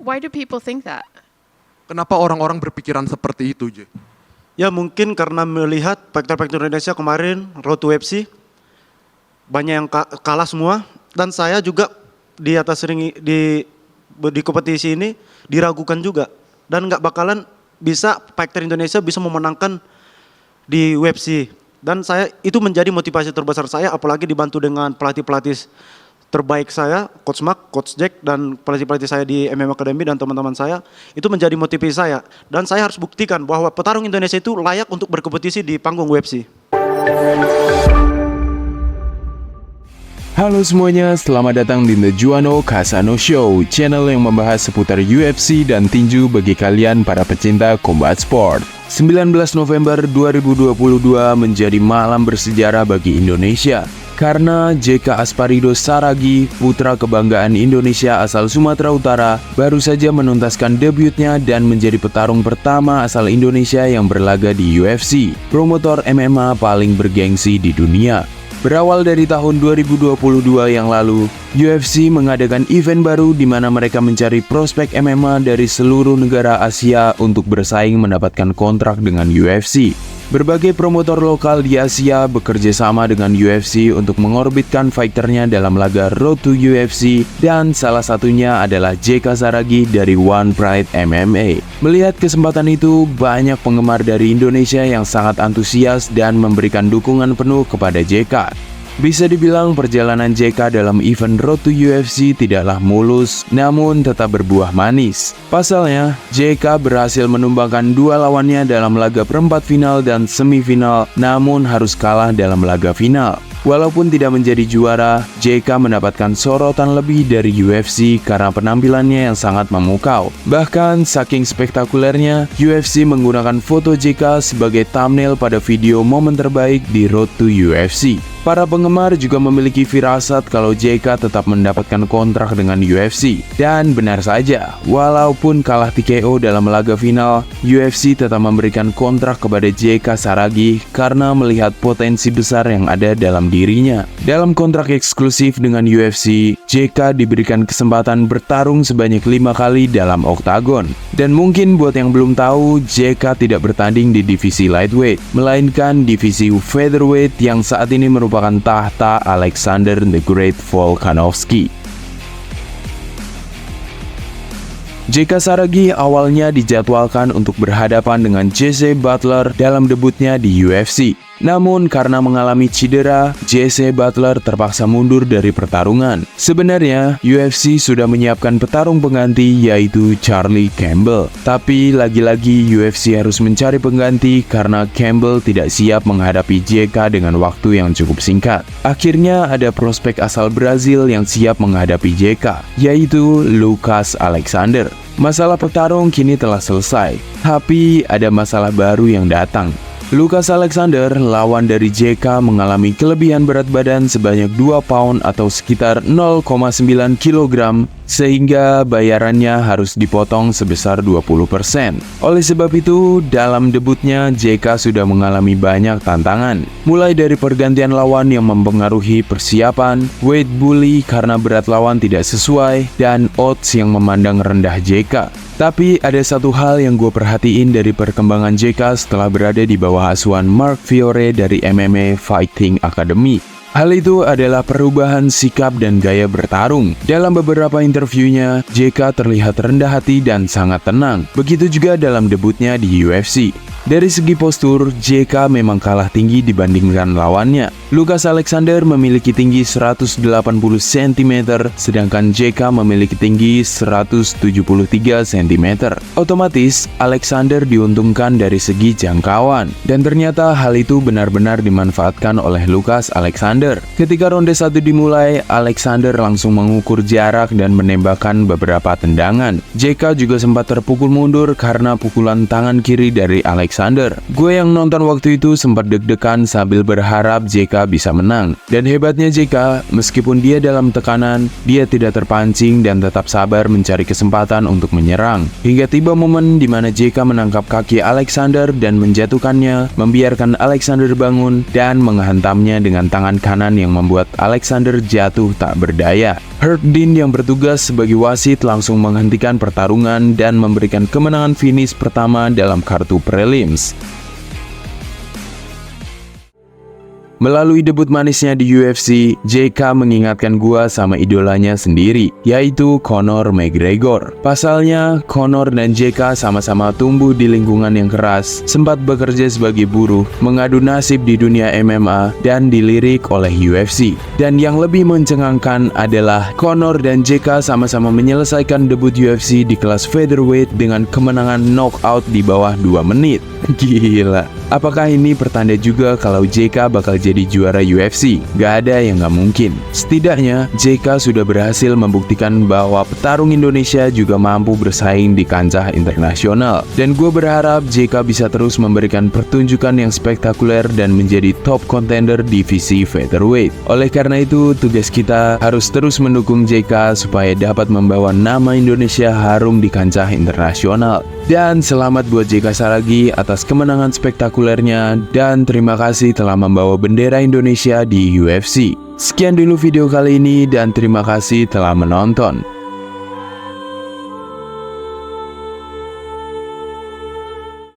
Why do people think that? Kenapa orang-orang berpikiran seperti itu, J? Ya mungkin karena melihat faktor-faktor Indonesia kemarin, Road to UFC, banyak yang kalah semua. Dan saya juga di atas ring di kompetisi ini diragukan juga. Dan nggak bakalan bisa fighter Indonesia bisa memenangkan di UFC. Dan saya itu menjadi motivasi terbesar saya, apalagi dibantu dengan pelatih-pelatih terbaik saya, Coach Mark, Coach Jack, dan pelatih-pelatih saya di MMA Academy dan teman-teman saya, itu menjadi motivasi saya. Dan saya harus buktikan bahwa petarung Indonesia itu layak untuk berkompetisi di panggung UFC. Halo semuanya, selamat datang di The Juano Kasano Show, channel yang membahas seputar UFC dan tinju bagi kalian para pecinta combat sport. 19 November 2022 menjadi malam bersejarah bagi Indonesia. Karena JK Asparido Saragih, putra kebanggaan Indonesia asal Sumatera Utara, baru saja menuntaskan debutnya dan menjadi petarung pertama asal Indonesia yang berlaga di UFC, promotor MMA paling bergengsi di dunia. Berawal dari tahun 2022 yang lalu, UFC mengadakan event baru di mana mereka mencari prospek MMA dari seluruh negara Asia untuk bersaing mendapatkan kontrak dengan UFC. Berbagai promotor lokal di Asia bekerja sama dengan UFC untuk mengorbitkan fighternya dalam laga Road to UFC, dan salah satunya adalah JK Saragih dari One Pride MMA. Melihat kesempatan itu, banyak penggemar dari Indonesia yang sangat antusias dan memberikan dukungan penuh kepada JK. Bisa dibilang perjalanan JK dalam event Road to UFC tidaklah mulus, namun tetap berbuah manis. Pasalnya, JK berhasil menumbangkan dua lawannya dalam laga perempat final dan semifinal, namun harus kalah dalam laga final. Walaupun tidak menjadi juara, JK mendapatkan sorotan lebih dari UFC karena penampilannya yang sangat memukau. Bahkan, saking spektakulernya, UFC menggunakan foto JK sebagai thumbnail pada video momen terbaik di Road to UFC. Para penggemar juga memiliki firasat kalau JK tetap mendapatkan kontrak dengan UFC. Dan benar saja, walaupun kalah TKO dalam laga final, UFC tetap memberikan kontrak kepada JK Saragih karena melihat potensi besar yang ada dalam dirinya. Dalam kontrak eksklusif dengan UFC, JK diberikan kesempatan bertarung sebanyak 5 kali dalam oktagon. Dan mungkin buat yang belum tahu, JK tidak bertanding di divisi lightweight, melainkan divisi featherweight yang saat ini merupakan tahta Alexander the Great Volkanovski. JK Saragih awalnya dijadwalkan untuk berhadapan dengan Jesse Butler dalam debutnya di UFC. Namun karena mengalami cedera, Jesse Butler terpaksa mundur dari pertarungan. Sebenarnya, UFC sudah menyiapkan petarung pengganti yaitu Charlie Campbell. Tapi lagi-lagi UFC harus mencari pengganti karena Campbell tidak siap menghadapi JK dengan waktu yang cukup singkat. Akhirnya ada prospek asal Brazil yang siap menghadapi JK, yaitu Lucas Alexander. Masalah petarung kini telah selesai, tapi ada masalah baru yang datang. Lucas Alexander, lawan dari JK, mengalami kelebihan berat badan sebanyak 2 pound atau sekitar 0,9 kg, sehingga bayarannya harus dipotong sebesar 20%. Oleh sebab itu, dalam debutnya JK sudah mengalami banyak tantangan, mulai dari pergantian lawan yang mempengaruhi persiapan, weight bully karena berat lawan tidak sesuai, dan odds yang memandang rendah JK. Tapi ada satu hal yang gue perhatiin dari perkembangan JK setelah berada di bawah asuhan Mark Fiore dari MMA Fighting Academy. Hal itu adalah perubahan sikap dan gaya bertarung. Dalam beberapa interviewnya, JK terlihat rendah hati dan sangat tenang. Begitu juga dalam debutnya di UFC. Dari segi postur, JK memang kalah tinggi dibandingkan lawannya. Lucas Alexander memiliki tinggi 180 cm, sedangkan JK memiliki tinggi 173 cm. Otomatis, Alexander diuntungkan dari segi jangkauan. Dan ternyata hal itu benar-benar dimanfaatkan oleh Lucas Alexander. Ketika ronde 1 dimulai, Alexander langsung mengukur jarak dan menembakkan beberapa tendangan. JK juga sempat terpukul mundur karena pukulan tangan kiri dari Alexander. Gue yang nonton waktu itu sempat deg-degan sambil berharap JK bisa menang. Dan hebatnya JK, meskipun dia dalam tekanan, dia tidak terpancing dan tetap sabar mencari kesempatan untuk menyerang. Hingga tiba momen di mana JK menangkap kaki Alexander dan menjatuhkannya, membiarkan Alexander bangun dan menghantamnya dengan tangan kanan yang membuat Alexander jatuh tak berdaya. Herb Dean yang bertugas sebagai wasit langsung menghentikan pertarungan dan memberikan kemenangan finish pertama dalam kartu prelims. Melalui debut manisnya di UFC, JK mengingatkan gua sama idolanya sendiri, yaitu Conor McGregor. Pasalnya, Conor dan JK sama-sama tumbuh di lingkungan yang keras, sempat bekerja sebagai buruh, mengadu nasib di dunia MMA, dan dilirik oleh UFC. Dan yang lebih mencengangkan adalah Conor dan JK sama-sama menyelesaikan debut UFC di kelas featherweight dengan kemenangan knockout di bawah 2 menit. Gila. Apakah ini pertanda juga kalau JK bakal jadi juara UFC? Gak ada yang gak mungkin. Setidaknya, JK sudah berhasil membuktikan bahwa petarung Indonesia juga mampu bersaing di kancah internasional. Dan gue berharap JK bisa terus memberikan pertunjukan yang spektakuler dan menjadi top contender divisi featherweight. Oleh karena itu, tugas kita harus terus mendukung JK supaya dapat membawa nama Indonesia harum di kancah internasional. Dan selamat buat JK Saragih atas kemenangan spektakulernya, dan terima kasih telah membawa bendera Indonesia di UFC. Sekian dulu video kali ini dan terima kasih telah menonton.